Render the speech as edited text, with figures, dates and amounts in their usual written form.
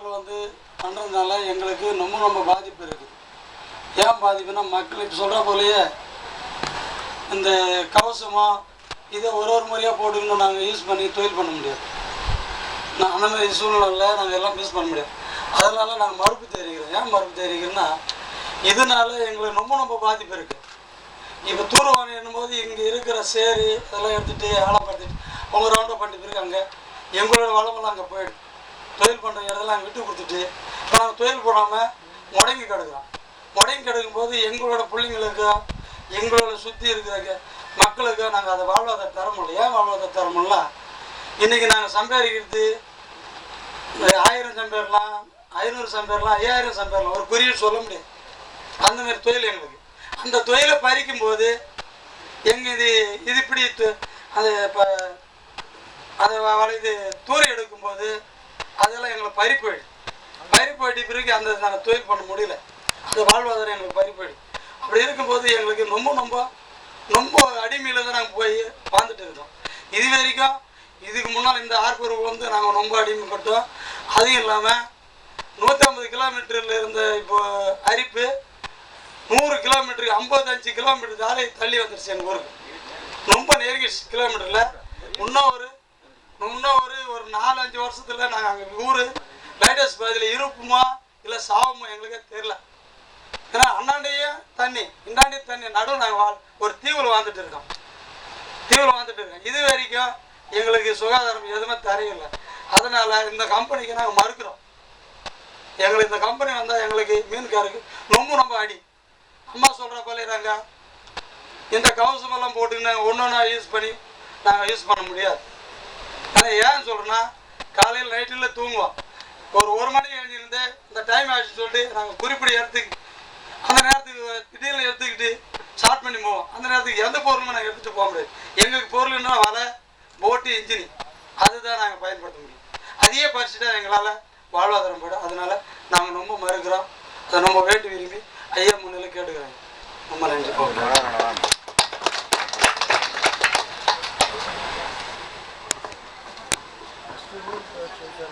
வாட்டரில் வந்து பண்ணுறதுனால எங்களுக்கு ரொம்ப பாதிப்பு இருக்குது. ஏன் பாதிப்புன்னா, மக்களுக்கு சொல்கிற போலேயே இந்த கவசமாக இதை ஒரு முறையாக போட்டுக்கணும் நாங்கள் யூஸ் பண்ணி தொழில் பண்ண முடியாது. அந்த மாதிரி சூழ்நிலையில் நாங்கள் எல்லாம் யூஸ் பண்ண முடியாது. அதனால் நாங்கள் மறுப்பு தெரிவிக்கிறோம். ஏன் மறுப்பு தெரிவிக்கிறோன்னா, இதனால் எங்களுக்கு ரொம்ப பாதிப்பு இருக்குது. இப்போ தூர்வாரி என்னும்போது இங்கே இருக்கிற சேரி இதெல்லாம் எடுத்துகிட்டு ஆழப்படுத்திட்டு அவங்க ரவுண்டை பண்ணிட்டு பிறகு அங்கே எங்களோட வளமெல்லாம் அங்கே போயிடும். தொழில் பண்ணுற இடத்துல அங்கே விட்டு கொடுத்துட்டு இப்போ நாங்கள் தொழில் போடாமல் முடங்கி கிடக்குறோம். முடங்கி கிடக்கும்போது எங்களோட பிள்ளைங்களுக்கு எங்களோட சுற்றி இருக்கிற மக்களுக்கு நாங்கள் அதை வாழ்வாதாரம் தர முடியல. ஏன் வாழ்வாதாரம் தர முடியல? இன்றைக்கி நாங்கள் சம்பாதிக்கிறது 1000 சம்பாதிக்கலாம், 500 சம்பாதிக்கலாம், 5000 சம்பாதிக்கலாம், ஒரு குறியீடு சொல்ல முடியாது. அந்தமாரி தொழில் எங்களுக்கு. அந்த தொழிலை பறிக்கும்போது எங்கள் இது இப்படி அது இப்போ அதை இது தூரி எடுக்கும்போது அதெல்லாம் எங்களுக்கு பறி போயிட்டு பிறகு அந்த நாங்கள் தொழில் பண்ண முடியல. அந்த வாழ்வாதாரம் எங்களுக்கு பறி போயிடுது. அப்படி இருக்கும்போது எங்களுக்கு ரொம்ப அடிமையில் தான் நாங்கள் போய் வாழ்ந்துட்டு இருக்கோம். இது வரைக்கும் இதுக்கு முன்னால் இந்த ஆர்ப்பூருக்கு வந்து நாங்கள் ரொம்ப அடிமைப்பட்டோம். அதுவும் இல்லாமல் 150 கிலோமீட்டரில் இருந்த இப்போ அரிப்பு 100 கிலோமீட்டருக்கு 55 கிலோமீட்டர் சாலை தள்ளி வந்துடுச்சு. எங்கள் ஊருக்கு ரொம்ப நெருங்கி கிலோமீட்டரில் இன்னும் ஒரு 4-5 வருஷத்தில் நாங்கள் அங்கே ஊர் லைட்டஸ் பதில் இருப்புமா இல்லை சாவுமா எங்களுக்கே தெரியல. ஏன்னா அண்ணாண்டையும் தண்ணி இந்தாண்டையும் தண்ணி நடுவு நாங்கள் ஒரு தீவில் வாழ்ந்துட்டு இருக்கோம். இது வரைக்கும் எங்களுக்கு சுகாதாரம் எதுவுமே தரையில்லை. அதனால் இந்த கம்பெனிக்கு நாங்கள் மறுக்கிறோம். எங்களுக்கு இந்த கம்பெனி வந்தால் எங்களுக்கு மீன்காருக்கு ரொம்ப அடி. அம்மா சொல்கிற போலேறாங்க, இந்த கவசமெல்லாம் போட்டுக்கின்னு நாங்கள் ஒன்றா யூஸ் பண்ண முடியாது. ஆனால் ஏன் சொல்கிறேன்னா, காலையில் நைட்டில் தூங்குவோம். ஒரு மணிக்கு எழுந்திருந்து இந்த டைம் ஆகிடுச்சு சொல்லிட்டு நாங்கள் குறிப்பிட இடத்துக்கு அந்த நேரத்துக்கு திடீர்னு எடுத்துக்கிட்டு ஸ்டார்ட் பண்ணி போவோம். அந்த நேரத்துக்கு எந்த பொருளுமே நாங்கள் எடுத்துகிட்டு போக முடியாது. எங்களுக்கு பொருள்னா வலை, போட்டு, இன்ஜினி அதுதான் நாங்கள் பயன்படுத்த முடியும். அதையே பறிச்சுட்டா எங்களால் வாழ்வாதாரம் போய்டும். அதனால் நாங்கள் ரொம்ப மறுக்கிறோம். அதை ரொம்ப வேண்டி விரும்பி ஐயா முன்னிலை கேட்டுக்கிறாங்க. ரொம்ப நன்றி.